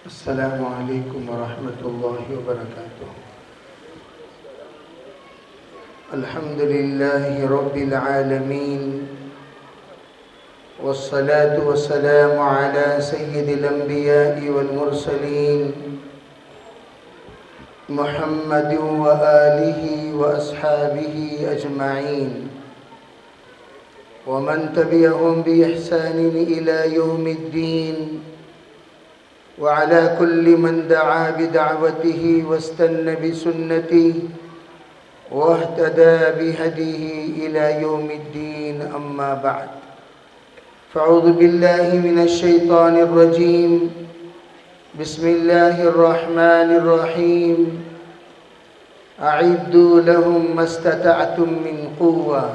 السلام علیکم ورحمۃ اللہ وبرکاتہ۔ الحمد للہ رب العالمین والصلاة والسلام على سید الانبیاء والمرسلین محمد وآلہ واصحابہ اجمعین ومن تبعهم بإحسان إلى يوم الدين وعلى كل من دعا بدعوته واستنى بسنته واهتدى بهديه إلى يوم الدين، أما بعد، فأعوذ بالله من الشيطان الرجيم، بسم الله الرحمن الرحيم، أعدوا لهم ما استطعتم من قوة،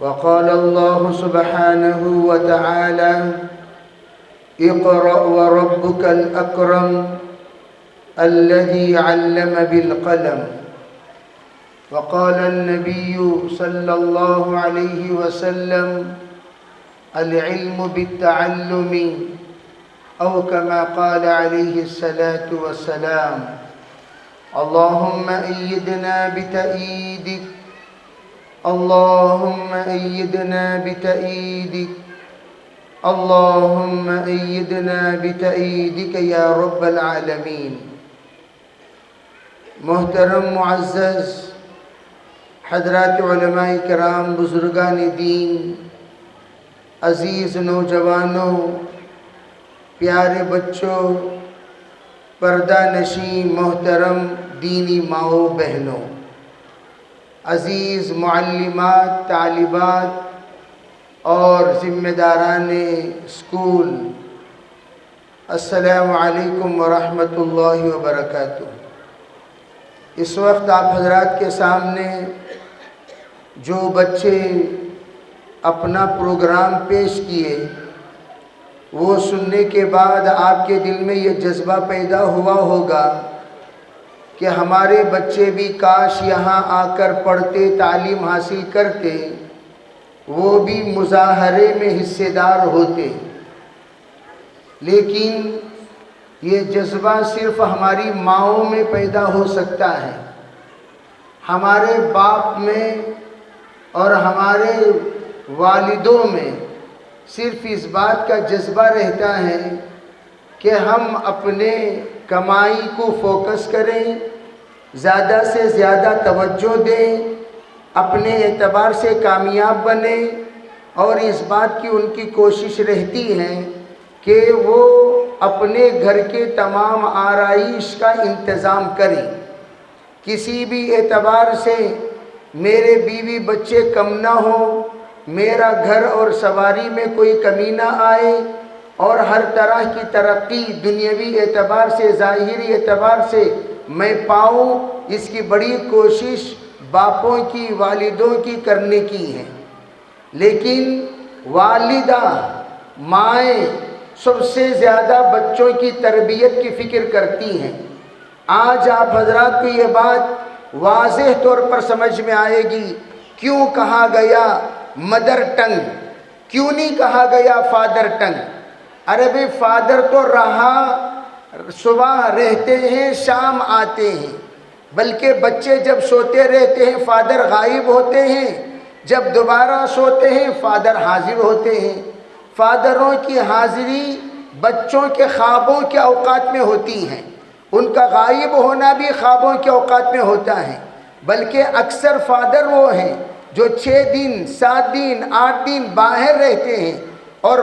وقال الله سبحانه وتعالى اقرأ وربك الأكرم الذي علم بالقلم، وقال النبي صلى الله عليه وسلم العلم بالتعلم، أو كما قال عليه الصلاة والسلام. اللهم أيدنا بتأييدك، اللهم أيدنا بتأييدك، اللهم أيدنا بتأييدك یا رب العالمین۔ محترم معزز حضرات علماء کرام، بزرگان دین، عزیز نوجوانوں، پیارے بچوں، پردہ نشین محترم دینی ماؤں بہنوں، عزیز معلمات، طالبات اور ذمہ داران اسکول، السلام علیکم ورحمۃ اللہ وبرکاتہ۔ اس وقت آپ حضرات کے سامنے جو بچے اپنا پروگرام پیش کیے، وہ سننے کے بعد آپ کے دل میں یہ جذبہ پیدا ہوا ہوگا کہ ہمارے بچے بھی کاش یہاں آ کر پڑھتے، تعلیم حاصل کرتے، وہ بھی مظاہرے میں حصے دار ہوتے۔ لیکن یہ جذبہ صرف ہماری ماؤں میں پیدا ہو سکتا ہے، ہمارے باپ میں اور ہمارے والدوں میں صرف اس بات کا جذبہ رہتا ہے کہ ہم اپنے کمائی کو فوکس کریں، زیادہ سے زیادہ توجہ دیں، اپنے اعتبار سے کامیاب بنے، اور اس بات کی ان کی کوشش رہتی ہے کہ وہ اپنے گھر کے تمام آرائش کا انتظام کریں۔ کسی بھی اعتبار سے میرے بیوی بچے کم نہ ہوں، میرا گھر اور سواری میں کوئی کمی نہ آئے، اور ہر طرح کی ترقی دنیاوی اعتبار سے، ظاہری اعتبار سے میں پاؤں، اس کی بڑی کوشش باپوں کی، والدوں کی کرنے کی ہے۔ لیکن والدہ، مائیں سب سے زیادہ بچوں کی تربیت کی فکر کرتی ہیں۔ آج آپ حضرات کو یہ بات واضح طور پر سمجھ میں آئے گی کیوں کہا گیا مدر ٹنگ، کیوں نہیں کہا گیا فادر ٹنگ۔ عربی فادر تو رہا، صبح رہتے ہیں، شام آتے ہیں، بلکہ بچے جب سوتے رہتے ہیں فادر غائب ہوتے ہیں، جب دوبارہ سوتے ہیں فادر حاضر ہوتے ہیں۔ فادروں کی حاضری بچوں کے خوابوں کے اوقات میں ہوتی ہیں، ان کا غائب ہونا بھی خوابوں کے اوقات میں ہوتا ہے۔ بلکہ اکثر فادر وہ ہیں جو 6 دن، 7 دن، 8 دن باہر رہتے ہیں، اور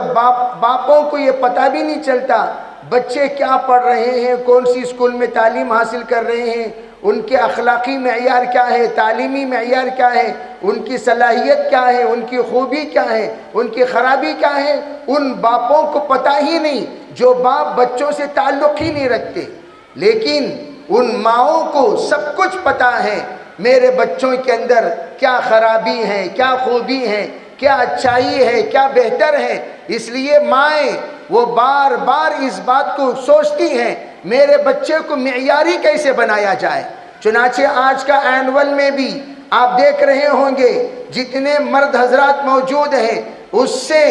باپوں کو یہ پتہ بھی نہیں چلتا بچے کیا پڑھ رہے ہیں، کون سی اسکول میں تعلیم حاصل کر رہے ہیں، ان کے اخلاقی معیار کیا ہے، تعلیمی معیار کیا ہے، ان کی صلاحیت کیا ہے، ان کی خوبی کیا ہے، ان کی خرابی کیا ہے، ان باپوں کو پتہ ہی نہیں جو باپ بچوں سے تعلق ہی نہیں رکھتے۔ لیکن ان ماؤں کو سب کچھ پتہ ہے میرے بچوں کے اندر کیا خرابی ہے، کیا خوبی ہے، کیا اچھائی ہے، کیا بہتر ہے۔ اس لیے مائیں وہ بار بار اس بات کو سوچتی ہیں میرے بچے کو معیاری کیسے بنایا جائے۔ چنانچہ آج کا اینول میں بھی آپ دیکھ رہے ہوں گے جتنے مرد حضرات موجود ہیں اس سے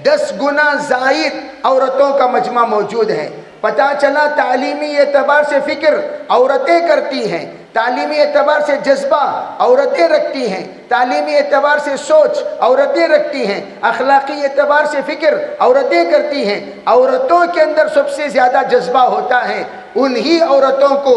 10 گنا زائد عورتوں کا مجمع موجود ہے۔ پتہ چلا تعلیمی اعتبار سے فکر عورتیں کرتی ہیں، تعلیمی اعتبار سے جذبہ عورتیں رکھتی ہیں، تعلیمی اعتبار سے سوچ عورتیں رکھتی ہیں، اخلاقی اعتبار سے فکر عورتیں کرتی ہیں۔ عورتوں کے اندر سب سے زیادہ جذبہ ہوتا ہے، انہی عورتوں کو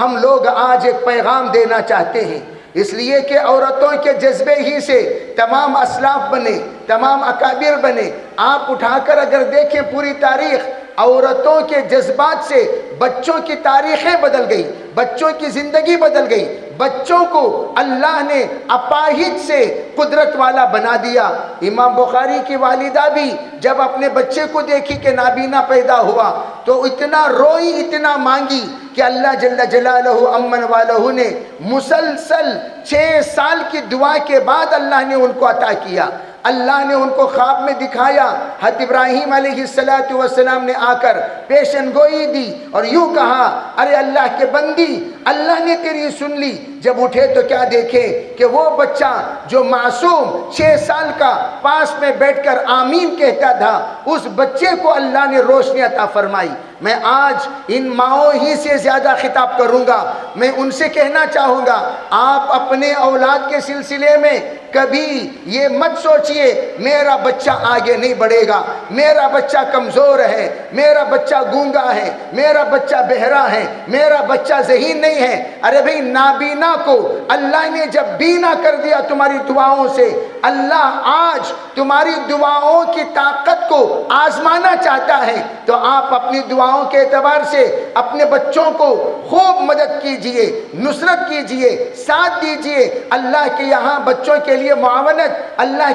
ہم لوگ آج ایک پیغام دینا چاہتے ہیں، اس لیے کہ عورتوں کے جذبے ہی سے تمام اسلاف بنے، تمام اکابر بنے۔ آپ اٹھا کر اگر دیکھیں پوری تاریخ، عورتوں کے جذبات سے بچوں کی تاریخیں بدل گئی، بچوں کی زندگی بدل گئی، بچوں کو اللہ نے اپاہج سے قدرت والا بنا دیا۔ امام بخاری کی والدہ بھی جب اپنے بچے کو دیکھی کہ نابینا پیدا ہوا تو اتنا روئی، اتنا مانگی کہ اللہ جل جلالہ امن والہ نے مسلسل 6 سال کی دعا کے بعد اللہ نے ان کو عطا کیا۔ اللہ نے ان کو خواب میں دکھایا، حضرت ابراہیم علیہ السلام نے آ کر پیشن گوئی دی اور یوں کہا، ارے اللہ کے بندی، اللہ نے تیری سن لی۔ جب اٹھے تو کیا دیکھے کہ وہ بچہ جو معصوم 6 سال کا پاس میں بیٹھ کر آمین کہتا تھا، اس بچے کو اللہ نے روشنی عطا فرمائی۔ میں آج ان ماؤں ہی سے زیادہ خطاب کروں گا، میں ان سے کہنا چاہوں گا، آپ اپنے اولاد کے سلسلے میں کبھی یہ مت سوچئے میرا بچہ آگے نہیں بڑھے گا، میرا بچہ کمزور ہے، میرا بچہ گونگا ہے، میرا بچہ بہرا ہے، میرا بچہ ذہین نہیں ہے۔ ارے بھئی نابینا کو اللہ نے جب بینا کر دیا تمہاری دعاؤں سے، اللہ آج تمہاری دعاؤں کی طاقت کو آزمانا چاہتا ہے، تو آپ اپنی دعاؤں کے اعتبار سے اپنے بچوں کو خوب مدد کیجئے، نصرت کیجئے، ساتھ دیجئے۔ اللہ کے یہاں بچوں کے لیے معاونت، اللہ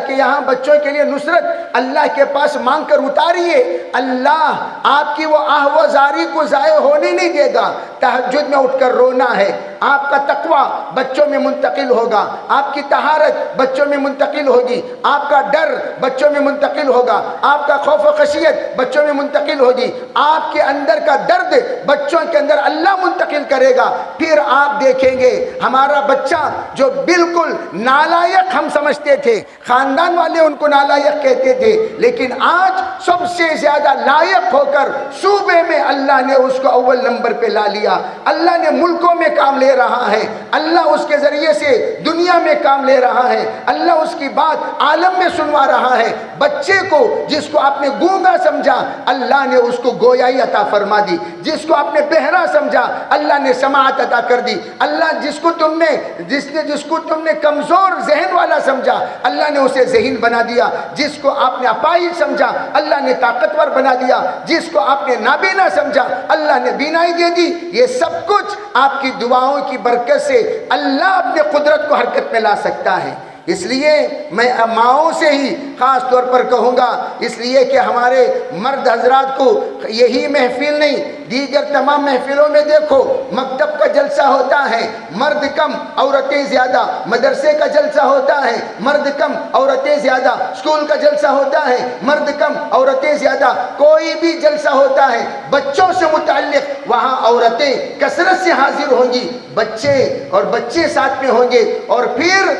کے یہاں بچوں کے لیے نصرت اللہ کے پاس مانگ کر اتاریے۔ اللہ آپ کی وہ آہوازاری کو ضائع ہونے نہیں دے گا۔ تہجد میں اٹھ کر رونا ہے، آپ کا تقوی بچوں میں منتقل ہوگا، آپ کی طہارت بچوں میں منتقل ہوگی، آپ کا ڈر بچوں میں منتقل ہوگا، آپ کا خوف و خشیت بچوں میں منتقل ہوگی، آپ کے اندر کا درد بچوں کے اندر اللہ منتقل کرے گا۔ پھر آپ دیکھیں گے ہمارا بچہ جو بالکل نالائق ہم سمجھتے تھے، خاندان والے ان کو نالائق کہتے تھے، لیکن آج سب سے زیادہ لائق ہو کر صوبے میں اللہ نے اس کو اول نمبر پہ لا لیا۔ اللہ نے ملکوں میں کام لے رہا ہے، اللہ اس کے ذریعے سے دنیا میں کام لے رہا ہے، اللہ اس کی بات عالم میں سنوا رہا ہے۔ بچے کو جس کو آپ نے گونگا سمجھا، اللہ نے اس کو گویائی عطا فرما دی، جس کو آپ نے بہرا سمجھا اللہ نے سماعت عطا کر دی، اللہ جس کو تم نے کمزور ذہن والا سمجھا اللہ نے اسے ذہین بنا دیا، جس کو آپ نے اپاہج سمجھا اللہ نے طاقتور بنا دیا، جس کو آپ نے نابینا سمجھا اللہ نے بینائی دے دی۔ یہ سب کچھ آپ کی دعاؤں کی برکت سے اللہ اپنے قدرت کو حرکت میں لا سکتا ہے۔ اس لیے میں ماؤں سے ہی خاص طور پر کہوں گا، اس لیے کہ ہمارے مرد حضرات کو یہی محفل نہیں، دیگر تمام محفلوں میں دیکھو مکتب کا جلسہ ہوتا ہے، مرد کم عورتیں زیادہ، مدرسے کا جلسہ ہوتا ہے، مرد کم عورتیں زیادہ، اسکول کا جلسہ ہوتا ہے، مرد کم عورتیں زیادہ، کوئی بھی جلسہ ہوتا ہے بچوں سے متعلق وہاں عورتیں کثرت سے حاضر ہوں گی، بچے ساتھ میں ہوں گے، اور پھر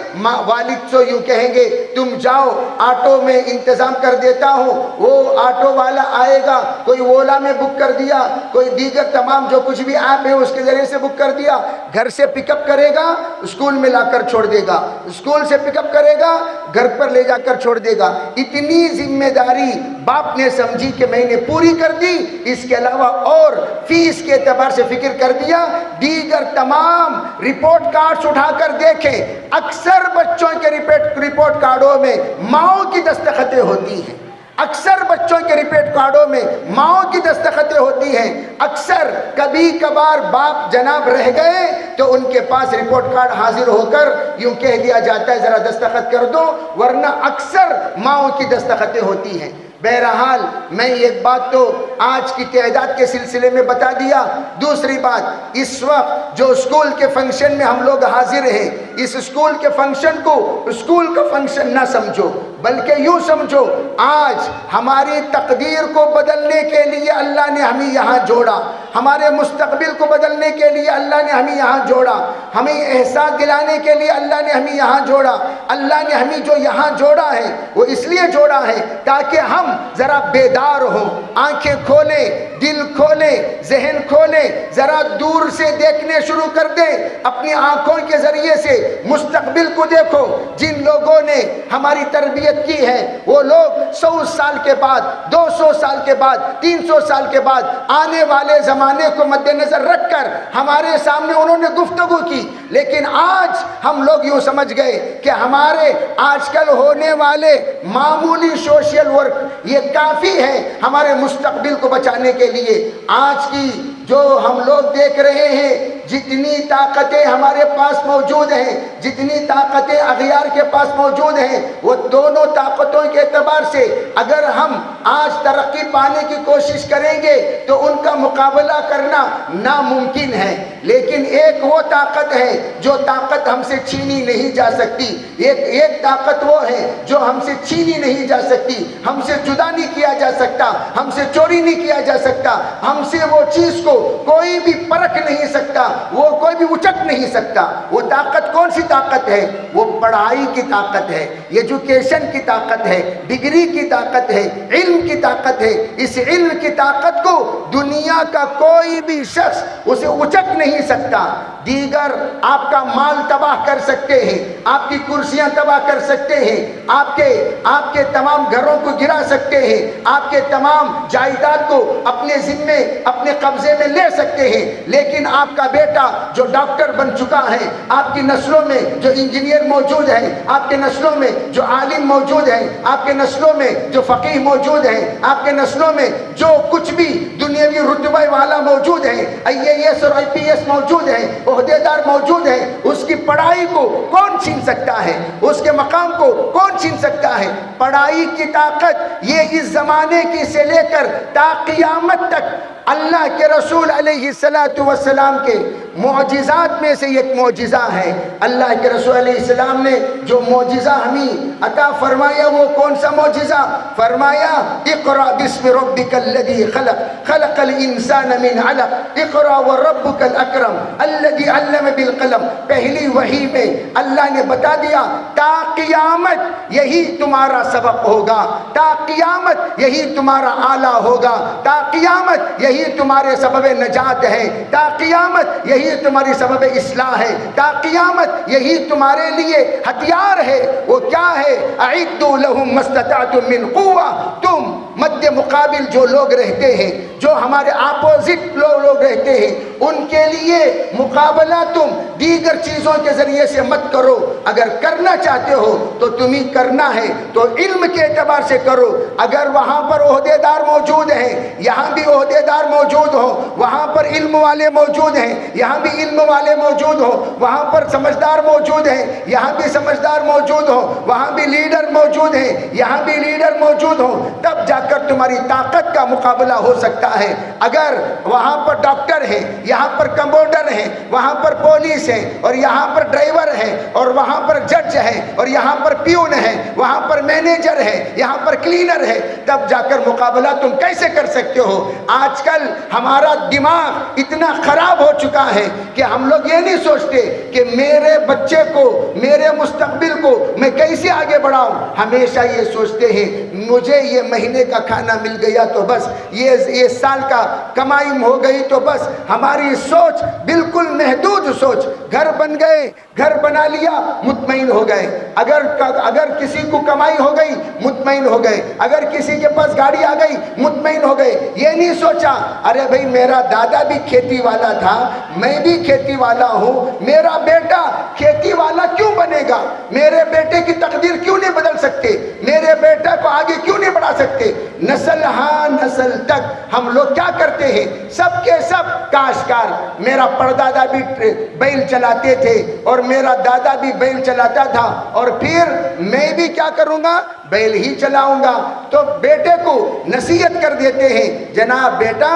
والد تو یوں کہیں گے تم جاؤ آٹو میں انتظام کر دیتا ہوں، وہ آٹو والا آئے گا، کوئی اولا میں بک کر دیا، کوئی دیگر تمام جو کچھ بھی ایپ ہے اس کے ذریعے سے بک کر دیا، گھر سے پک اپ کرے گا اسکول میں لا کر چھوڑ دے گا، اسکول سے پک اپ کرے گا گھر پر لے جا کر چھوڑ دے گا۔ اتنی ذمہ داری باپ نے سمجھی کہ میں نے پوری کر دی، اس کے علاوہ اور فیس کے اعتبار سے فکر کر دیا۔ دیگر تمام رپورٹ کارڈز اٹھا کر دیکھیں، اکثر بچوں کے رپورٹ کارڈوں میں ماؤں کی دستخطیں ہوتی ہیں، اکثر بچوں کے رپورٹ کارڈوں میں ماؤں کی دستخطیں ہوتی ہیں، اکثر کبھی کبھار باپ جناب رہ گئے تو ان کے پاس رپورٹ کارڈ حاضر ہو کر یوں کہہ دیا جاتا ہے ذرا دستخط کر دو، ورنہ اکثر ماؤں کی دستخطیں ہوتی ہیں۔ بہرحال میں ایک بات تو آج کی تعداد کے سلسلے میں بتا دیا۔ دوسری بات، اس وقت جو اسکول کے فنکشن میں ہم لوگ حاضر ہیں، اس اسکول کے فنکشن کو اسکول کا فنکشن نہ سمجھو، بلکہ یوں سمجھو آج ہماری تقدیر کو بدلنے کے لیے اللہ نے ہمیں یہاں جوڑا، ہمارے مستقبل کو بدلنے کے لیے اللہ نے ہمیں یہاں جوڑا، ہمیں احساس دلانے کے لیے اللہ نے ہمیں یہاں جوڑا۔ اللہ نے ہمیں جو یہاں جوڑا ہے وہ اس لیے جوڑا ہے تاکہ ہم ذرا بیدار ہوں، آنکھیں کھولیں، دل کھولیں، ذہن کھولیں، ذرا دور سے دیکھنے شروع کر دیں، اپنی آنکھوں کے ذریعے سے مستقبل کو دیکھو۔ جن لوگوں نے ہماری تربیت کی ہے وہ لوگ 100 سال کے بعد، 200 سال کے بعد، 300 سال کے بعد آنے والے زمانے کو مد نظر رکھ کر ہمارے سامنے انہوں نے گفتگو کی، لیکن آج ہم لوگ یوں سمجھ گئے کہ ہمارے آج کل ہونے والے معمولی سوشل ورک یہ کافی ہے ہمارے مستقبل کو بچانے کے لیے۔ آج کی جو ہم لوگ دیکھ رہے ہیں، جتنی طاقتیں ہمارے پاس موجود ہیں، جتنی طاقتیں اغیار کے پاس موجود ہیں، وہ دونوں طاقتوں کے اعتبار سے اگر ہم آج ترقی پانے کی کوشش کریں گے تو ان کا مقابلہ کرنا ناممکن ہے، لیکن ایک وہ طاقت ہے جو طاقت ہم سے چھینی نہیں جا سکتی، ایک طاقت وہ ہے جو ہم سے چھینی نہیں جا سکتی، ہم سے جدا نہیں کیا جا سکتا، ہم سے چوری نہیں کیا جا سکتا، ہم سے وہ چیز کو کوئی بھی پرکھ نہیں سکتا، وہ کوئی بھی اچک نہیں سکتا۔ وہ طاقت کون سی طاقت ہے؟ وہ پڑھائی کی طاقت ہے، ایجوکیشن کی طاقت ہے، ڈگری کی طاقت ہے، علم کی طاقت ہے۔ اس علم کی طاقت کو دنیا کا کوئی بھی شخص اسے اچک نہیں سکتا۔ دیگر آپ کا مال تباہ کر سکتے ہیں، آپ کی کرسیاں تباہ کر سکتے ہیں، آپ کے تمام گھروں کو گرا سکتے ہیں، آپ کے تمام جائیداد کو اپنے ذمے اپنے قبضے میں لے سکتے ہیں، لیکن آپ کا بیٹا جو ڈاکٹر بن چکا ہے، آپ کی نسلوں میں جو انجینئر موجود ہے، آپ کے نسلوں میں جو عالم موجود ہے، آپ کے نسلوں میں جو فقیہ موجود ہے، آپ کے نسلوں میں جو کچھ بھی دنیاوی رتبہ والا موجود ہے، IAS اور IPS موجود ہے، عہدے دار موجود ہے، اس کی پڑھائی کو کون چھین سکتا ہے؟ اس کے مقام کو کون چھین سکتا ہے؟ پڑھائی کی طاقت یہ اس زمانے کی سے لے کر تا قیامت تک اللہ کے رسول علیہ السلام کے معجزات میں سے ایک معجزہ ہے۔ اللہ کے رسول علیہ السلام نے جو معجزہ ہمیں عطا فرمایا وہ کون سا معجزہ؟ فرمایا اقرأ باسم ربک الذی خلق خلق الانسان من علق اقرأ وربک الاکرم الذی علم بالقلم۔ پہلی وحی میں اللہ نے بتا دیا تا قیامت یہی تمہارا سبق ہوگا، تا قیامت یہی تمہارا آلہ ہوگا، تا قیامت یہی تمہارے سبب نجات ہے، تا قیامت یہی تمہاری سبب اصلاح ہے، تا قیامت یہی تمہارے لیے ہتھیار ہے۔ وہ کیا ہے؟ اعدوا لهم ما استطعتم من قوة۔ تم مد مقابل جو لوگ رہتے ہیں، جو ہمارے اپوزٹ لوگ رہتے ہیں، ان کے لیے مقابلہ تم دیگر چیزوں کے ذریعے سے مت کرو۔ اگر کرنا چاہتے ہو تو تمہیں کرنا ہے تو علم کے اعتبار سے کرو۔ اگر وہاں پر عہدے دار موجود ہیں، یہاں بھی عہدے دار موجود ہو، وہاں پر علم والے موجود ہیں، یہاں بھی علم والے موجود ہو، وہاں پر سمجھدار موجود ہیں، یہاں بھی سمجھدار موجود ہو، وہاں بھی لیڈر موجود ہیں، یہاں بھی لیڈر موجود ہو، تب جا کر تمہاری طاقت کا مقابلہ ہو سکتا ہے۔ اگر وہاں پر ڈاکٹر ہیں، یہاں پر کمپاؤنڈر ہیں، وہاں پر پولیس ہے، اور یہاں پر ڈرائیور ہے، اور وہاں پر جج ہے، اور یہاں پر پیون ہے، وہاں پر مینیجر ہے، یہاں پر کلینر ہے، تب جا کر مقابلہ تم کیسے کر سکتے ہو؟ آج کل ہمارا دماغ اتنا خراب ہو چکا ہے کہ ہم لوگ یہ نہیں سوچتے کہ میرے بچے کو، میرے مستقبل کو میں کیسے آگے بڑھاؤں، ہمیشہ یہ سوچتے ہیں مجھے یہ مہینے کا کھانا مل گیا تو بس، یہ سال کا کمائی ہو گئی تو بس۔ ہماری سوچ بالکل محدود سوچ، گھر بن گئے، گھر بنا لیا، مطمئن ہو گئے، اگر کسی کو کمائی ہو گئی مطمئن ہو گئے، اگر کسی کے پاس گاڑی آ گئی مطمئن ہو گئے۔ یہ نہیں سوچا ارے بھائی میرا دادا بھی کھیتی والا تھا، میں بھی کھیتی والا ہوں، میرا بیٹا کھیتی والا کیوں بنے گا؟ میرے بیٹے کی تقدیر کیوں نہیں بدل سکتے؟ میرے بیٹے کو آگے کیوں نہیں بڑھا سکتے؟ نسل ہاں نسل تک ہم لوگ کیا کرتے ہیں؟ سب کے سب کاشتکار۔ میرا پردہ پردادا بھی بیل چلاتے تھے اور میرا دادا بھی بیل چلاتا تھا، اور پھر میں بھی کیا کروں گا؟ بیل ہی چلاؤں گا۔ تو بیٹے کو نصیحت کر دیتے ہیں، جناب بیٹا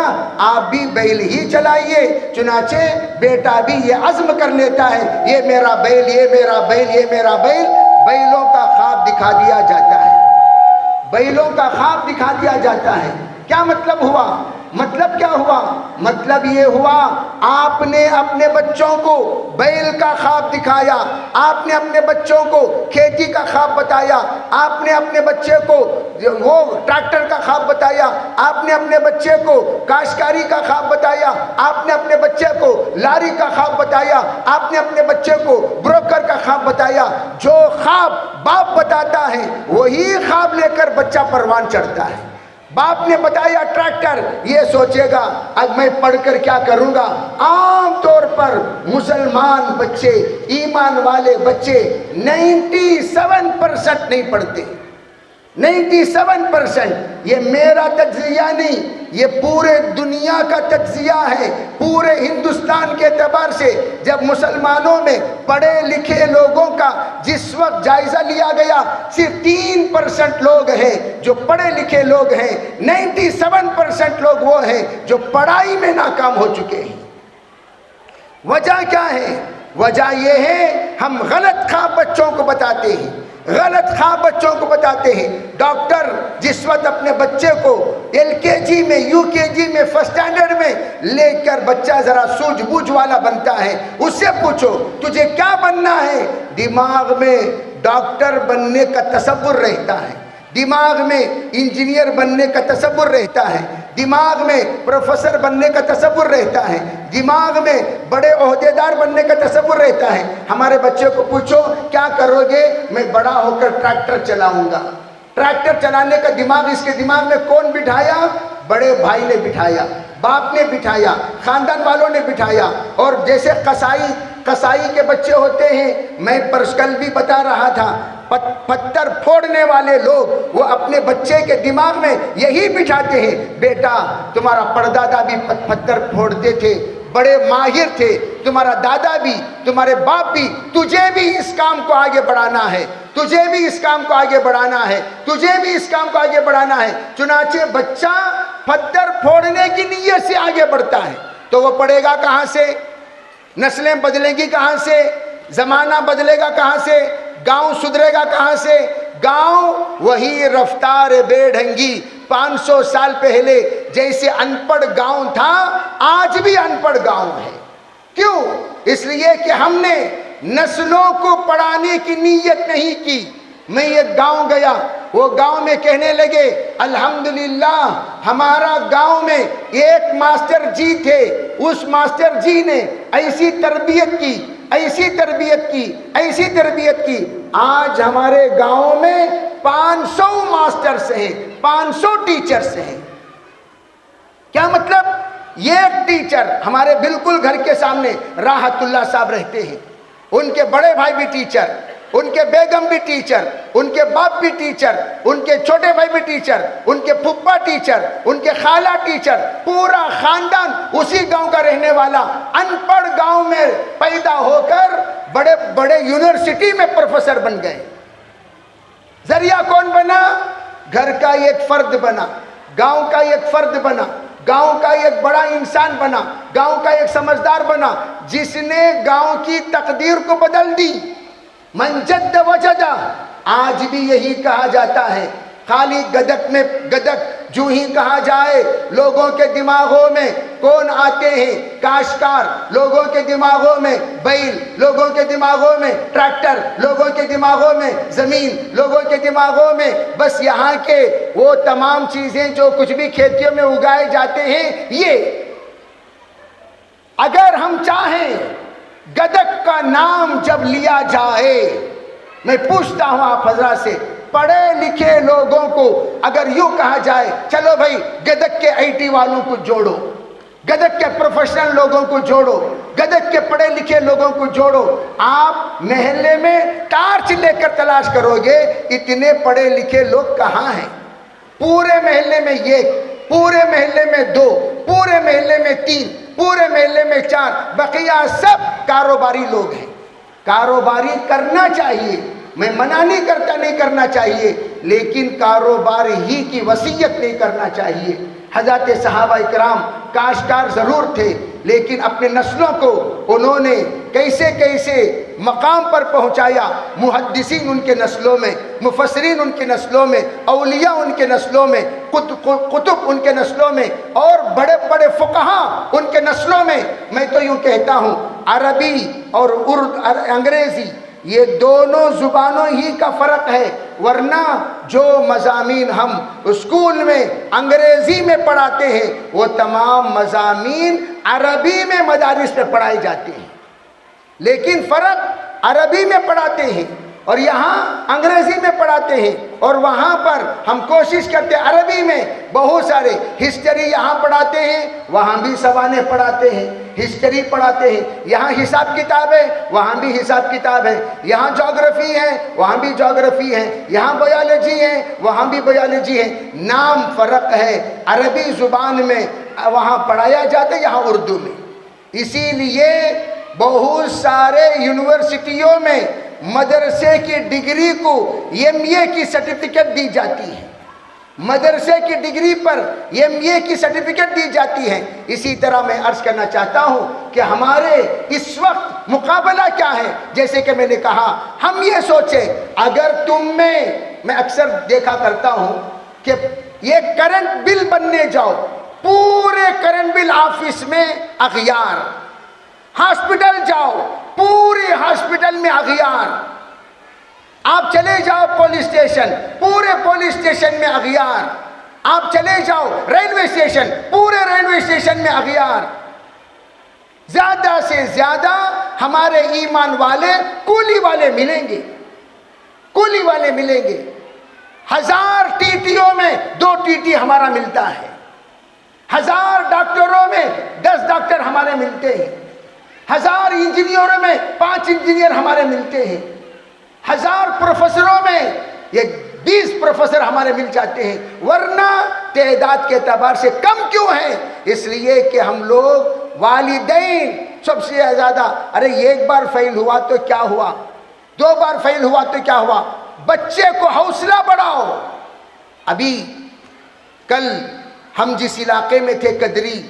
آپ بھی بیل ہی چلائیے۔ چنانچہ بیٹا بھی یہ عزم کر لیتا ہے، یہ میرا بیل، یہ میرا بیل، یہ میرا بیل۔ بیلوں کا خواب دکھا دیا جاتا ہے، بیلوں کا خواب دکھا دیا جاتا ہے۔ کیا مطلب ہوا؟ مطلب کیا ہوا؟ مطلب یہ ہوا آپ نے اپنے بچوں کو بیل کا خواب دکھایا، آپ نے اپنے بچوں کو کھیتی کا خواب بتایا، آپ نے اپنے بچے کو وہ ٹریکٹر کا خواب بتایا، آپ نے اپنے بچے کو کاشتکاری کا خواب بتایا، آپ نے اپنے بچے کو لاری کا خواب بتایا، آپ نے اپنے بچے کو بروکر کا خواب بتایا۔ جو خواب باپ بتاتا ہے وہی خواب لے کر بچہ پروان چڑھتا ہے۔ باپ نے بتایا ٹریکٹر، یہ سوچے گا اب میں پڑھ کر کیا کروں گا۔ عام طور پر مسلمان بچے، ایمان والے بچے 97% نہیں پڑھتے، 97%۔ یہ میرا تجزیہ نہیں، یہ پورے دنیا کا تجزیہ ہے۔ پورے ہندوستان کے اعتبار سے جب مسلمانوں میں پڑھے لکھے لوگوں کا جس وقت جائزہ لیا گیا، صرف 3% لوگ ہیں جو پڑھے لکھے لوگ ہیں، 97% لوگ وہ ہیں جو پڑھائی میں ناکام ہو چکے ہیں۔ وجہ کیا ہے؟ وجہ یہ ہے ہم غلط خواب بچوں کو بتاتے ہیں، غلط خواب بچوں کو بتاتے ہیں۔ ڈاکٹر جس وقت اپنے بچے کو LKG میں، UKG میں، فرسٹ اسٹینڈرڈ میں لے کر بچہ ذرا سوجھ بوجھ والا بنتا ہے، اس سے پوچھو تجھے کیا بننا ہے؟ دماغ میں ڈاکٹر بننے کا تصور رہتا ہے، دماغ میں انجینئر بننے کا تصور رہتا ہے، دماغ میں پروفیسر بننے کا تصور رہتا ہے، دماغ میں بڑے عہدیدار بننے کا تصور رہتا ہے۔ ہمارے بچے کو پوچھو کیا کرو گے؟ میں بڑا ہو کر ٹریکٹر چلاؤں گا۔ ٹریکٹر چلانے کا دماغ اس کے دماغ میں کون بٹھایا؟ بڑے بھائی نے بٹھایا، باپ نے بٹھایا، خاندان والوں نے بٹھایا۔ اور جیسے قصائی کے بچے ہوتے ہیں، میں پرسکل بھی بتا رہا تھا، پتھر پھوڑنے والے لوگ وہ اپنے بچے کے دماغ میں یہی بٹھاتے ہیں، بیٹا تمہارا پردادا بھی پتھر پھوڑتے تھے، بڑے ماہر تھے، تمہارا دادا بھی، تمہارے باپ بھی، تجھے بھی اس کام کو آگے بڑھانا ہے، تجھے بھی اس کام کو آگے بڑھانا ہے، تجھے بھی اس کام کو آگے بڑھانا ہے۔ چنانچہ بچہ پتھر پھوڑنے کی نیت سے آگے بڑھتا ہے، تو وہ پڑھے گا کہاں سے؟ نسلیں بدلیں گی کہاں سے؟ زمانہ بدلے گا کہاں سے؟ گاؤں سدھرے گا کہاں سے؟ گاؤں وہی رفتار بے ڈھنگی 500 سال پہلے جیسے ان پڑھ گاؤں تھا، آج بھی ان پڑھ گاؤں ہے۔ کیوں؟ اس لیے کہ ہم نے نسلوں کو پڑھانے کی نیت نہیں کی۔ میں ایک گاؤں گیا، وہ گاؤں میں کہنے لگے الحمدللہ ہمارا گاؤں میں ایک ماسٹر جی تھے، اس ماسٹر جی نے ایسی تربیت کی، ایسی تربیت کی، ایسی تربیت کی۔ آج ہمارے گاؤں میں 500 ماسٹرز ہیں، 500 ٹیچرز ہیں۔ کیا مطلب؟ یہ ٹیچر ہمارے بالکل گھر کے سامنے راحت اللہ صاحب رہتے ہیں، ان کے بڑے بھائی بھی ٹیچر، ان کے بیگم بھی ٹیچر، ان کے باپ بھی ٹیچر، ان کے چھوٹے بھائی بھی ٹیچر، ان کے پھپھا ٹیچر، ان کے خالہ ٹیچر، پورا خاندان اسی گاؤں کا رہنے والا، ان پڑھ گاؤں میں پیدا ہو کر بڑے بڑے یونیورسٹی میں پروفیسر بن گئے۔ ذریعہ کون بنا؟ گھر کا ایک فرد بنا، گاؤں کا ایک فرد بنا، گاؤں کا ایک بڑا انسان بنا، گاؤں کا ایک سمجھدار بنا، جس نے گاؤں کی تقدیر کو بدل دی۔ من جد وجدہ، آج بھی یہی کہا جاتا ہے۔ خالی گدک میں گدک جو ہی کہا جائے، لوگوں کے دماغوں میں کون آتے ہیں؟ کاشتکار، لوگوں کے دماغوں میں بیل، لوگوں کے دماغوں میں ٹریکٹر، لوگوں کے دماغوں میں زمین، لوگوں کے دماغوں میں بس یہاں کے وہ تمام چیزیں جو کچھ بھی کھیتیوں میں اگائے جاتے ہیں۔ یہ اگر ہم چاہیں گدک کا نام جب لیا جائے، میں پوچھتا ہوں آپ حضرات سے، پڑھے لکھے لوگوں کو اگر یوں کہا جائے چلو بھائی گدک کے IT والوں کو جوڑو، گدک کے پروفیشنل لوگوں کو جوڑو، گدک کے پڑھے لکھے لوگوں کو جوڑو، آپ محلے میں ٹارچ لے کر تلاش کرو گے اتنے پڑھے لکھے لوگ کہاں ہیں؟ پورے محلے میں ایک، پورے محلے میں 2، پورے محلے میں 3، پورے محلے میں 4، بقیہ سب کاروباری لوگ ہیں۔ کاروباری کرنا چاہیے، میں منع نہیں کرتا نہیں کرنا چاہیے، لیکن کاروبار ہی کی وصیت نہیں کرنا چاہیے۔ حضرات صحابہ اکرام کاشتکار ضرور تھے، لیکن اپنے نسلوں کو انہوں نے کیسے کیسے مقام پر پہنچایا۔ محدثین ان کے نسلوں میں، مفسرین ان کے نسلوں میں، اولیاء ان کے نسلوں میں، قطب ان کے نسلوں میں، اور بڑے بڑے فقہاء ان کے نسلوں میں۔ میں تو یوں کہتا ہوں عربی اور انگریزی یہ دونوں زبانوں ہی کا فرق ہے، ورنہ جو مضامین ہم اسکول میں انگریزی میں پڑھاتے ہیں وہ تمام مضامین عربی میں مدارس میں پڑھائے جاتے ہیں، لیکن فرق عربی میں پڑھاتے ہیں اور یہاں انگریزی میں پڑھاتے ہیں، اور وہاں پر ہم کوشش کرتے ہیں عربی میں بہت سارے ہسٹری یہاں پڑھاتے ہیں، وہاں بھی سوانح پڑھاتے ہیں، ہسٹری پڑھاتے ہیں، یہاں حساب کتاب ہے وہاں بھی حساب کتاب ہے، یہاں جغرافی ہے وہاں بھی جغرافی ہے، یہاں بایولوجی ہے وہاں بھی بایولوجی ہے، نام فرق ہے، عربی زبان میں وہاں پڑھایا جاتا ہے یہاں اردو میں۔ اسی لیے بہت سارے یونیورسٹیوں میں مدرسے کی ڈگری کو MA کی سرٹیفکیٹ دی جاتی ہے، مدرسے کی ڈگری پر MA کی سرٹیفکیٹ دی جاتی ہے۔ اسی طرح میں عرض کرنا چاہتا ہوں کہ ہمارے اس وقت مقابلہ کیا ہے، جیسے کہ میں نے کہا ہم یہ سوچیں اگر تم میں اکثر دیکھا کرتا ہوں کہ یہ کرنٹ بل بننے جاؤ، پورے کرنٹ بل آفس میں اغیار، ہاسپٹل جاؤ پورے ہاسپٹل میں اغیار، آپ چلے جاؤ پولیس اسٹیشن پورے پولیس اسٹیشن میں اغیار، آپ چلے جاؤ ریلوے اسٹیشن پورے ریلوے اسٹیشن میں اغیار۔ زیادہ سے زیادہ ہمارے ایمان والے کولی والے ملیں گے، کولی والے ملیں گے۔ 1000 ٹیٹیوں میں 2 ٹیٹی ہمارا ملتا ہے، 1000 ڈاکٹروں میں 10 ڈاکٹر ہمارے ملتے ہیں، 1000 انجینئروں میں 5 انجینئر ہمارے ملتے ہیں، 1000 پروفیسروں میں یہ 20 پروفیسر ہمارے مل جاتے ہیں، ورنہ تعداد کے اعتبار سے کم کیوں ہیں؟ اس لیے کہ ہم لوگ والدین سب سے زیادہ، ارے ایک بار فیل ہوا تو کیا ہوا، 2 بار فیل ہوا تو کیا ہوا، بچے کو حوصلہ بڑھاؤ۔ ابھی کل ہم جس علاقے میں تھے قدری،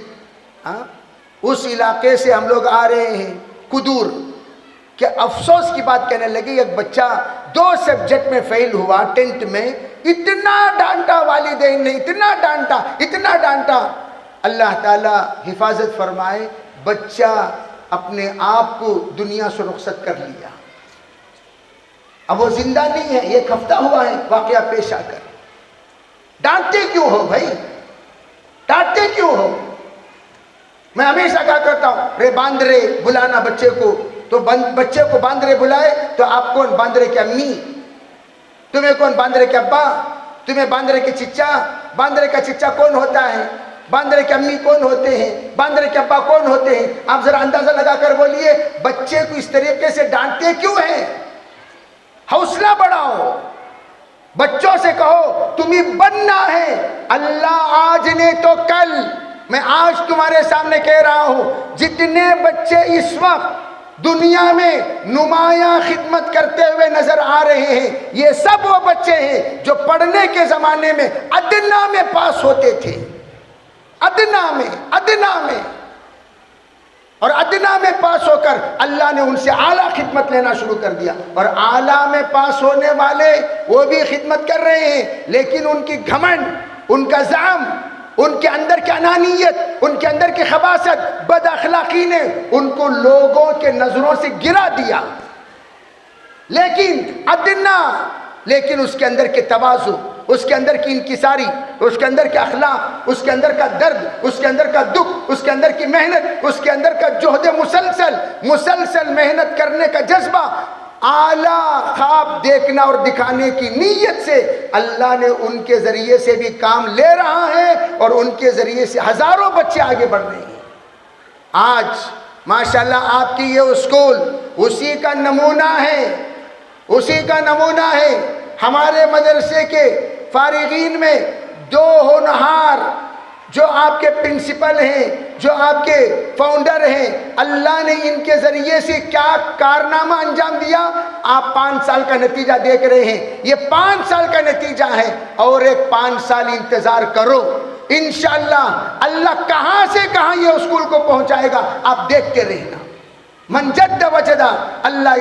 اس علاقے سے ہم لوگ آ رہے ہیں قدور، کہ افسوس کی بات کہنے لگی ایک بچہ 2 سبجیکٹ میں فیل ہوا 10th میں، اتنا ڈانٹا والدین نے، اتنا ڈانٹا۔ اللہ تعالی حفاظت فرمائے، بچہ اپنے آپ کو دنیا سے رخصت کر لیا، اب وہ زندہ نہیں ہے، 1 ہفتہ ہوا ہے واقعہ پیش آ کر۔ ڈانٹتے کیوں ہو بھائی، ڈانٹتے کیوں ہو؟ میں ہمیشہ کہا کرتا ہوں رے باندرے بلانا بچے کو، تو بچے کو باندرے بلائے تو آپ کون؟ باندرے کے امی، تمہیں کون؟ باندرے کے ابا، تمہیں باندرے کے چچا۔ باندرے کا چچا کون ہوتا ہے؟ باندرے کے امی کون ہوتے ہیں؟ باندرے کے ابا کون ہوتے ہیں؟ آپ ذرا اندازہ لگا کر بولیے بچے کو اس طریقے سے ڈانٹتے کیوں ہیں؟ حوصلہ بڑھاؤ، بچوں سے کہو تمہیں بننا ہے، اللہ آج نے تو کل۔ میں آج تمہارے سامنے کہہ رہا ہوں جتنے بچے اس وقت دنیا میں نمایاں خدمت کرتے ہوئے نظر آ رہے ہیں، یہ سب وہ بچے ہیں جو پڑھنے کے زمانے میں ادنا میں پاس ہوتے تھے، ادنا میں اور ادنا میں پاس ہو کر اللہ نے ان سے اعلیٰ خدمت لینا شروع کر دیا، اور اعلیٰ میں پاس ہونے والے وہ بھی خدمت کر رہے ہیں، لیکن ان کی گھمنڈ، ان کا زعم، ان کے اندر کی انانیت، ان کے اندر کی خباثت، بد اخلاقی نے ان کو لوگوں کے نظروں سے گرا دیا۔ لیکن ادنا، لیکن اس کے اندر کے تواضع، اس کے اندر کی انکساری، اس کے اندر کے اخلاق، اس کے اندر کا درد، اس کے اندر کا دکھ، اس کے اندر کی محنت، اس کے اندر کا جہد مسلسل محنت کرنے کا جذبہ، اعلیٰ خواب دیکھنا اور دکھانے کی نیت سے اللہ نے ان کے ذریعے سے بھی کام لے رہا ہے، اور ان کے ذریعے سے ہزاروں بچے آگے بڑھ رہے ہیں۔ آج ماشاءاللہ آپ کی یہ اسکول اسی کا نمونہ ہے، اسی کا نمونہ ہے۔ ہمارے مدرسے کے فارغین میں 2 ہونہار جو آپ کے پرنسپل ہیں، جو آپ کے فاؤنڈر ہیں، اللہ نے ان کے ذریعے سے کیا کارنامہ انجام دیا، آپ 5 سال کا نتیجہ دیکھ رہے ہیں، یہ 5 سال کا نتیجہ ہے، اور ایک 5 سال انتظار کرو، انشاءاللہ اللہ کہاں سے کہاں یہ اسکول کو پہنچائے گا، آپ دیکھتے رہنا۔ من جد وجدہ، اللہ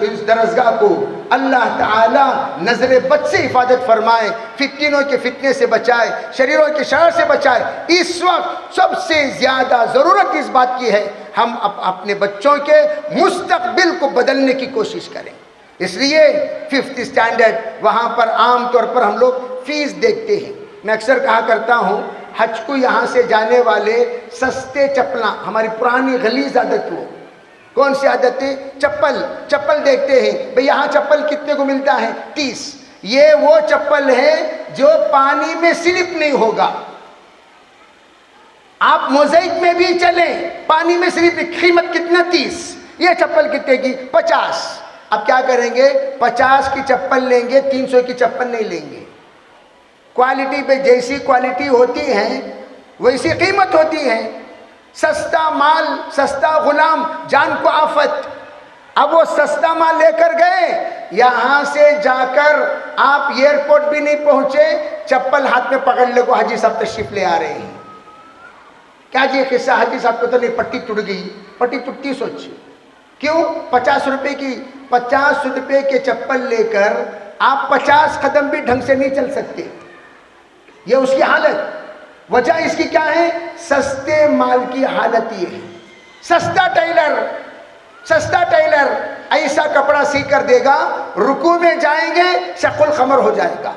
اس درسگاہ کو اللہ تعالی نظر بد سے حفاظت فرمائے، فتنوں کے فتنے سے بچائے، شریروں کے شر سے بچائے۔ اس وقت سب سے زیادہ ضرورت اس بات کی ہے ہم اپنے بچوں کے مستقبل کو بدلنے کی کوشش کریں۔ اس لیے 5th اسٹینڈرڈ وہاں پر عام طور پر ہم لوگ فیس دیکھتے ہیں۔ میں اکثر کہا کرتا ہوں حج کو یہاں سے جانے والے سستے چپلاں، ہماری پرانی غلیظ عادت ہو، کون سی عادت ہے؟ چپل دیکھتے ہیں، بھئی یہاں چپل کتنے کو ملتا ہے؟ 30۔ یہ وہ چپل ہے جو پانی میں سلپ نہیں ہوگا، آپ موزیک میں بھی چلیں پانی میں سلپ، قیمت کتنا؟ 30۔ یہ چپل کتنے کی؟ 50۔ اب کیا کریں گے؟ 50 کی چپل لیں گے، 300 کی چپل نہیں لیں گے۔ کوالٹی پہ جیسی کوالٹی ہوتی ہے ویسی قیمت ہوتی ہے۔ سستا مال، سستا غلام، جان کو آفت۔ اب وہ سستا مال لے کر گئے، یہاں سے جا کر آپ ایئرپورٹ بھی نہیں پہنچے، چپل ہاتھ میں پکڑ لے کو حاجی صاحب تشریف لے آ رہے ہیں۔ کیا جی قصہ؟ حاجی صاحب کو تو نہیں، پٹی ٹوٹ گئی۔ پٹی ٹوٹتی سوچ کیوں؟ 50 روپے کی، 50 روپے کے چپل لے کر آپ 50 قدم بھی ڈھنگ سے نہیں چل سکتے۔ یہ اس کی حالت، وجہ اس کی کیا ہے؟ سستے مال کی حالت یہ ہے۔ سستا ٹیلر ایسا کپڑا سی کر دے گا، رکوع میں جائیں گے شق القمر ہو جائے گا،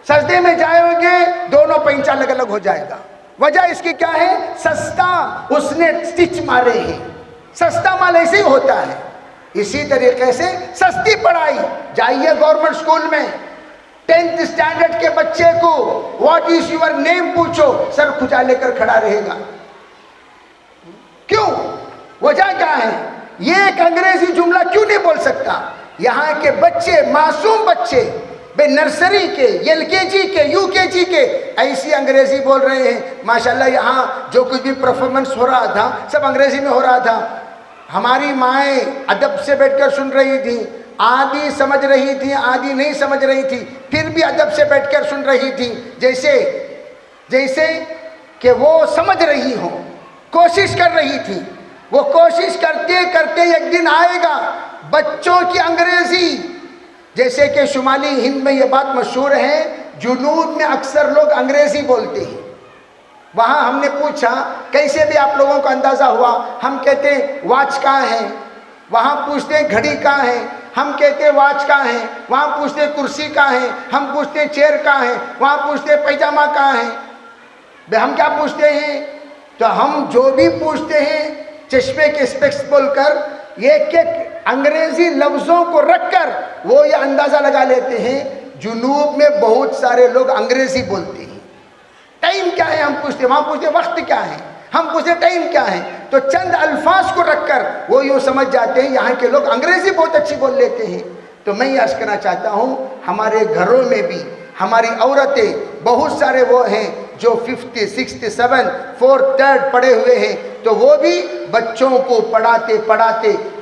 سجدے میں جائیں گے دونوں پینچہ الگ الگ ہو جائے گا۔ وجہ اس کی کیا ہے؟ سستا اس نے سٹچ مارے ہیں۔ سستا مال ایسے ہی ہوتا ہے۔ اسی طریقے سے سستی پڑھائی، جائیے گورنمنٹ اسکول میں 10th اسٹینڈرڈ کے بچے کو واٹ از یور نیم پوچھو، سر کھجا لے کر کھڑا رہے گا۔ کیوں؟ وجہ کیا ہے؟ یہ ایک انگریزی جملہ کیوں نہیں بول سکتا؟ یہاں کے بچے، معصوم بچے، بے نرسری کے، LKG کے، UKG کے، ایسی انگریزی بول رہے ہیں۔ ماشاءاللہ یہاں جو کچھ بھی پرفارمنس ہو رہا تھا سب انگریزی میں ہو رہا تھا۔ ہماری مائیں ادب سے بیٹھ کر سن رہی تھیں، آدھی سمجھ رہی تھی، آدھی نہیں سمجھ رہی تھی، پھر بھی ادب سے بیٹھ کر سن رہی تھی، جیسے کہ وہ سمجھ رہی ہوں، کوشش کر رہی تھی۔ وہ کوشش کرتے کرتے ایک دن آئے گا بچوں کی انگریزی، جیسے کہ شمالی ہند میں یہ بات مشہور ہے، جنوب میں اکثر لوگ انگریزی بولتے ہیں۔ وہاں ہم نے پوچھا کیسے بھی آپ لوگوں کو اندازہ ہوا، ہم کہتے ہیں واچ کہاں ہے، وہاں پوچھتے ہیں گھڑی کہاں ہے، ہم کہتے ہیں واچ کہاں ہے، وہاں پوچھتے ہیں کرسی کہاں ہے، ہم پوچھتے ہیں چیئر کہاں ہے، وہاں پوچھتے ہیں پیجامہ کہاں ہے۔ بھئی ہم کیا پوچھتے ہیں؟ تو ہم جو بھی پوچھتے ہیں چشمے کے اسپیکس بول کر ایک ایک انگریزی لفظوں کو رکھ کر وہ یہ اندازہ لگا لیتے ہیں جنوب میں بہت سارے لوگ انگریزی بولتے ہیں۔ ٹائم کیا ہے ہم پوچھتے ہیں، وہاں پوچھتے ہیں وقت کیا ہے، ہم پوچھتے ٹائم کیا ہے، تو چند الفاظ کو رکھ کر وہ یوں سمجھ جاتے ہیں یہاں کے لوگ انگریزی بہت اچھی بول لیتے ہیں۔ تو میں یہ عرض کرنا چاہتا ہوں ہمارے گھروں میں بھی ہماری عورتیں بہت سارے وہ ہیں جو 5th 6th 7th 4th 3rd پڑھے ہوئے ہیں، تو وہ بھی بچوں کو پڑھاتے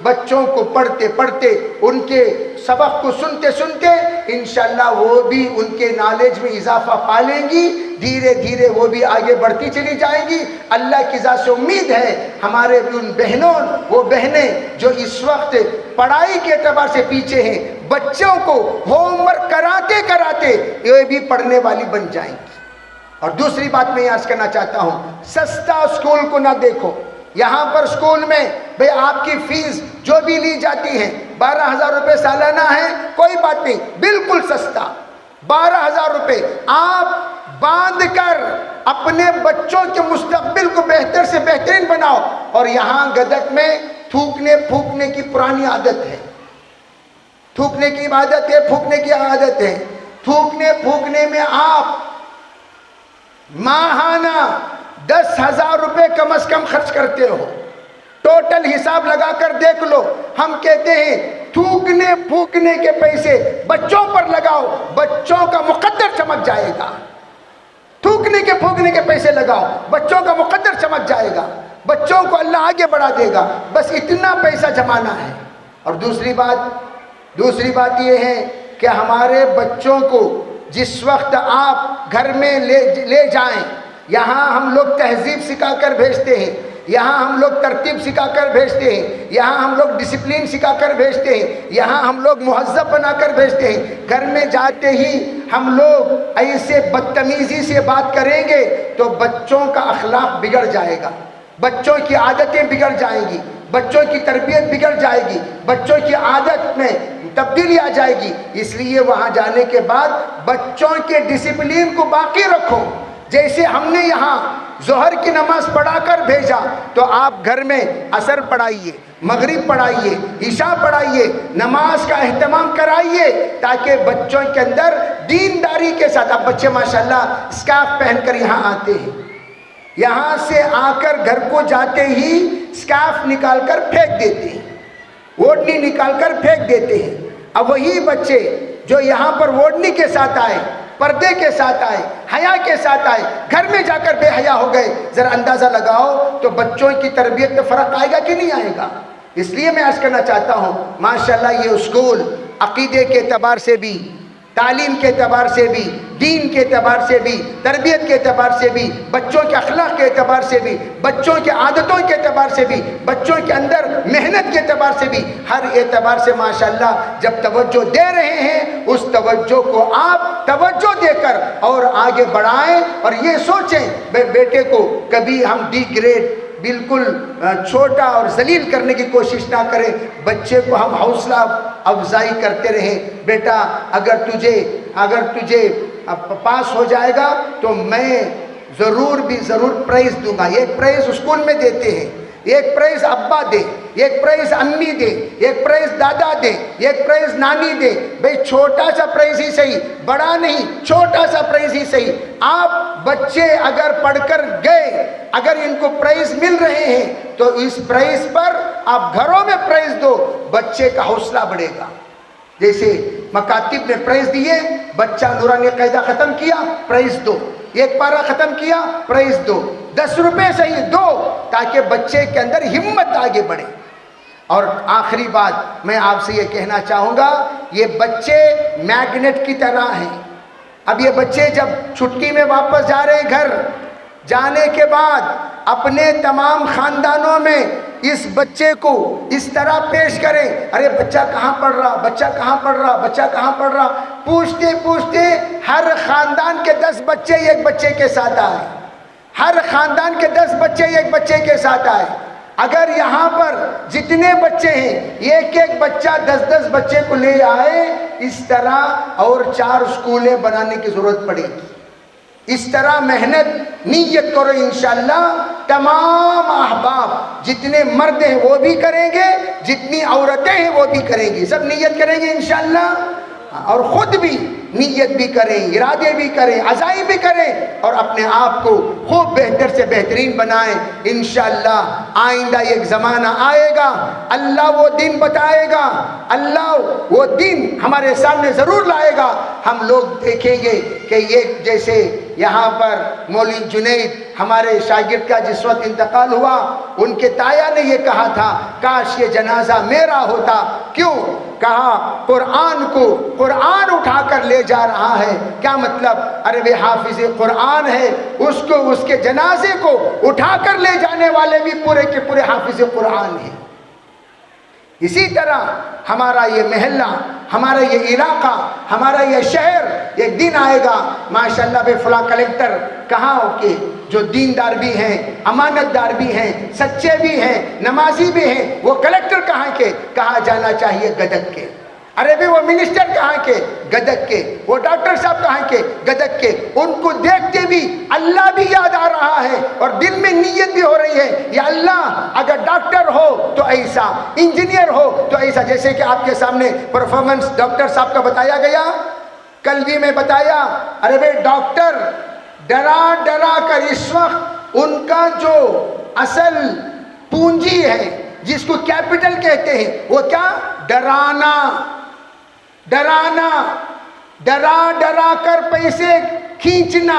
بچوں کو پڑھتے ان کے سبق کو سنتے انشاءاللہ وہ بھی ان کے نالج میں اضافہ پالیں گی، دھیرے دھیرے وہ بھی آگے بڑھتی چلی جائیں گی۔ اللہ کی ذات سے امید ہے ہمارے ان بہنوں، وہ بہنیں جو اس وقت پڑھائی کے اعتبار سے پیچھے ہیں، بچوں کو ہوم ورک کراتے یہ بھی پڑھنے والی بن جائیں گی۔ اور دوسری بات میں یہ عرض کرنا چاہتا ہوں، سستا اسکول کو نہ دیکھو۔ یہاں پر اسکول میں بھئی آپ کی فیس جو بھی لی جاتی ہے 12,000 روپے سالانہ ہے، کوئی بات نہیں، بالکل سستا 12,000 روپے آپ باندھ کر اپنے بچوں کے مستقبل کو بہتر سے بہترین بناؤ۔ اور یہاں گدک میں تھوکنے پھونکنے کی پرانی عادت ہے، تھوکنے کی عادت ہے، پھونکنے کی عادت ہے۔ تھوکنے پھونکنے میں آپ ماہانہ 10,000 روپے کم از کم خرچ کرتے ہو، ٹوٹل حساب لگا کر دیکھ لو۔ ہم کہتے ہیں تھوکنے پھونکنے کے پیسے بچوں پر لگاؤ، بچوں کا مقدر چمک جائے گا۔ پھونکنے کے پیسے لگاؤ، بچوں کا مقدر چمک جائے گا، بچوں کو اللہ آگے بڑھا دے گا، بس اتنا پیسہ جمانا ہے۔ اور دوسری بات یہ ہے کہ ہمارے بچوں کو جس وقت آپ گھر میں لے جائیں، یہاں ہم لوگ تہذیب سکھا کر بھیجتے ہیں، یہاں ہم لوگ ترتیب سکھا کر بھیجتے ہیں، یہاں ہم لوگ ڈسپلن سکھا کر بھیجتے ہیں، یہاں ہم لوگ مہذب بنا کر بھیجتے ہیں۔ گھر میں جاتے ہی ہم لوگ ایسے بدتمیزی سے بات کریں گے تو بچوں کا اخلاق بگڑ جائے گا، بچوں کی عادتیں بگڑ جائیں گی، بچوں کی تربیت بگڑ جائے گی، بچوں کی عادت میں تبدیلی آ جائے گی۔ اس لیے وہاں جانے کے بعد بچوں کے ڈسپلن کو باقی رکھو۔ جیسے ہم نے یہاں ظہر کی نماز پڑھا کر بھیجا تو آپ گھر میں عصر پڑھائیے، مغرب پڑھائیے، عشاء پڑھائیے، نماز کا اہتمام کرائیے، تاکہ بچوں کے اندر دینداری کے ساتھ، اب بچے ماشاءاللہ اسکارف پہن کر یہاں آتے ہیں، یہاں سے آ کر گھر کو جاتے ہی اسکارف نکال کر پھینک دیتے ہیں، اوڑھنی نکال کر پھینک دیتے ہیں۔ اب وہی بچے جو یہاں پر اوڑھنی کے ساتھ آئے، پردے کے ساتھ آئے، حیا کے ساتھ آئے، گھر میں جا کر بے حیا ہو گئے، ذرا اندازہ لگاؤ تو بچوں کی تربیت میں فرق آئے گا کہ نہیں آئے گا؟ اس لیے میں عرض کرنا چاہتا ہوں ماشاءاللہ یہ اسکول عقیدے کے اعتبار سے بھی، تعلیم کے اعتبار سے بھی، دین کے اعتبار سے بھی، تربیت کے اعتبار سے بھی، بچوں کے اخلاق کے اعتبار سے بھی، بچوں کے عادتوں کے اعتبار سے بھی، بچوں کے اندر محنت کے اعتبار سے بھی، ہر اعتبار سے ماشاءاللہ جب توجہ دے رہے ہیں اس توجہ کو آپ توجہ دے کر اور آگے بڑھائیں، اور یہ سوچیں بیٹے کو کبھی ہم ڈی گریڈ بالکل چھوٹا اور ذلیل کرنے کی کوشش نہ کریں، بچے کو ہم حوصلہ افزائی کرتے رہیں، بیٹا اگر تجھے پاس ہو جائے گا تو میں ضرور پرائز دوں گا۔ ایک پرائز اسکول میں دیتے ہیں، ایک پرائز ابا دے، ایک پرائز امی دے، ایک پرائز دادا دے، ایک پرائز نانی دے، بھئی چھوٹا سا پرائز ہی صحیح، بڑا نہیں، چھوٹا سا پرائز ہی صحیح۔ آپ بچے اگر پڑھ کر گئے، اگر ان کو پرائز مل رہے ہیں تو اس پرائز پر آپ گھروں میں پرائز دو، بچے کا حوصلہ بڑھے گا۔ جیسے مکاتب میں پرائز دیے، بچہ نورانی قاعدہ ختم کیا، پرائز دو، ایک پارہ ختم کیا، پرائز دو، 10 روپے صحیح دو، تاکہ بچے کے اندر ہمت آگے بڑھے۔ اور آخری بات میں آپ سے یہ کہنا چاہوں گا، یہ بچے میگنیٹ کی طرح ہیں۔ اب یہ بچے جب چھٹی میں واپس جا رہے ہیں گھر، جانے کے بعد اپنے تمام خاندانوں میں اس بچے کو اس طرح پیش کریں، ارے بچہ کہاں پڑھ رہا، بچہ کہاں پڑھ رہا، بچہ کہاں پڑھ رہا، پوچھتے ہر خاندان کے 10 بچے ایک بچے کے ساتھ آئے، ہر خاندان کے 10 بچے ایک بچے کے ساتھ آئے۔ اگر یہاں پر جتنے بچے ہیں ایک ایک بچہ 10 بچے کو لے آئے، اس طرح اور 4 اسکولیں بنانے کی ضرورت پڑے گی۔ اس طرح محنت نیت کرو، انشاءاللہ تمام احباب جتنے مرد ہیں وہ بھی کریں گے، جتنی عورتیں ہیں وہ بھی کریں گی، سب نیت کریں گے انشاءاللہ، اور خود بھی نیت بھی کریں، ارادے بھی کریں، عزائم بھی کریں، اور اپنے آپ کو خوب بہتر سے بہترین بنائیں۔ انشاءاللہ آئندہ ایک زمانہ آئے گا، اللہ وہ دن بتائے گا، اللہ وہ دن ہمارے سامنے ضرور لائے گا، ہم لوگ دیکھیں گے کہ یہ جیسے یہاں پر مولوی جنید ہمارے شاگرد کا جس وقت انتقال ہوا، ان کے تایا نے یہ کہا تھا کاش یہ جنازہ میرا ہوتا۔ کیوں؟ کہا قرآن اٹھا کر لے جا رہا ہے، کیا مطلب؟ ارے وہ حافظ قرآن ہے، اس کے جنازے کو اٹھا کر لے جانے والے بھی پورے کے پورے حافظ قرآن ہیں۔ اسی طرح ہمارا یہ محلہ، ہمارا یہ علاقہ، ہمارا یہ شہر، ایک دن آئے گا ماشاءاللہ بے فلاں کلیکٹر کہاں ہو کے جو دیندار بھی ہیں، امانت دار بھی ہیں، سچے بھی ہیں، نمازی بھی ہیں، وہ کلیکٹر کہاں کے؟ کہا جانا چاہیے گدک کے۔ ارے بھی وہ منسٹر کہاں کے؟ گدک کے۔ وہ ڈاکٹر صاحب کہاں کے؟ گدک کے۔ ان کو دیکھتے بھی اللہ بھی یاد آ رہا ہے اور دل میں نیت بھی ہو رہی ہے، یا اللہ اگر ڈاکٹر ہو تو ایسا، انجینئر ہو تو ایسا، جیسے کہ آپ کے سامنے پرفارمنس ڈاکٹر صاحب کا بتایا گیا، کل بھی میں بتایا۔ ارے بھائی ڈاکٹر ڈرا کر اس وقت ان کا جو اصل پونجی ہے جس کو کیپٹل کہتے ہیں، وہ کیا؟ ڈرانا، ڈرا کر پیسے کھینچنا،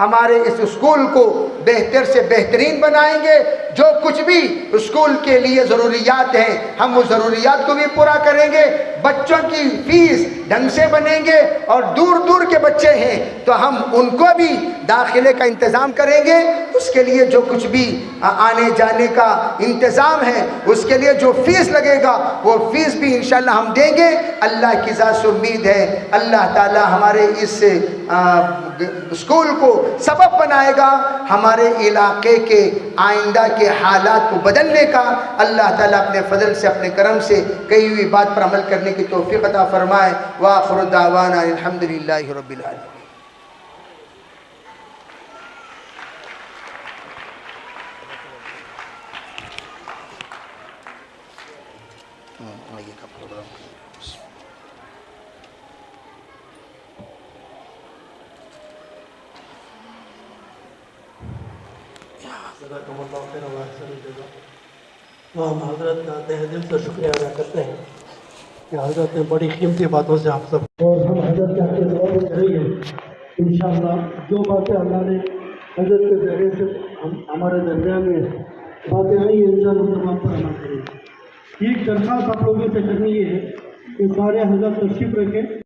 ہمارے اس اسکول کو بہتر سے بہترین بنائیں گے. جو کچھ بھی اسکول کے لیے ضروریات ہیں ہم وہ ضروریات کو بھی پورا کریں گے. بچوں کی فیس ڈھنگ سے بنیں گے, اور دور دور کے بچے ہیں تو ہم ان کو بھی داخلے کا انتظام کریں گے. اس کے لیے جو کچھ بھی آنے جانے کا انتظام ہے, اس کے لیے جو فیس لگے گا وہ فیس بھی انشاءاللہ ہم دیں گے. اللہ کی ذات سے امید ہے اللہ تعالی ہمارے اس اسکول کو سبب بنائے گا ہمارے علاقے کے آئندہ کے حالات کو بدلنے کا. اللہ تعالیٰ اپنے فضل سے اپنے کرم سے کہی ہوئی بات پر عمل کرنے کی توفیق عطا فرمائے. وآخر دعوانا الحمدللہ رب العالمین. ہم حضرت کا تہ دل سے شکریہ ادا کرتے ہیں کہ حضرت نے بڑی قیمتی باتوں سے آپ سب اور ہم حضرت کے حق کے دعا میں رہی ہیں. انشاءاللہ جو باتیں اللہ نے حضرت کے ذریعے سے ہمارے درمیان میں باتیں آئی ہیں انشاءاللہ ہم تمام پر عمل کریں گے. ایک درخواست آپ لوگوں سے کرنی یہ ہے کہ سارے حضرت تشریف رکھیں.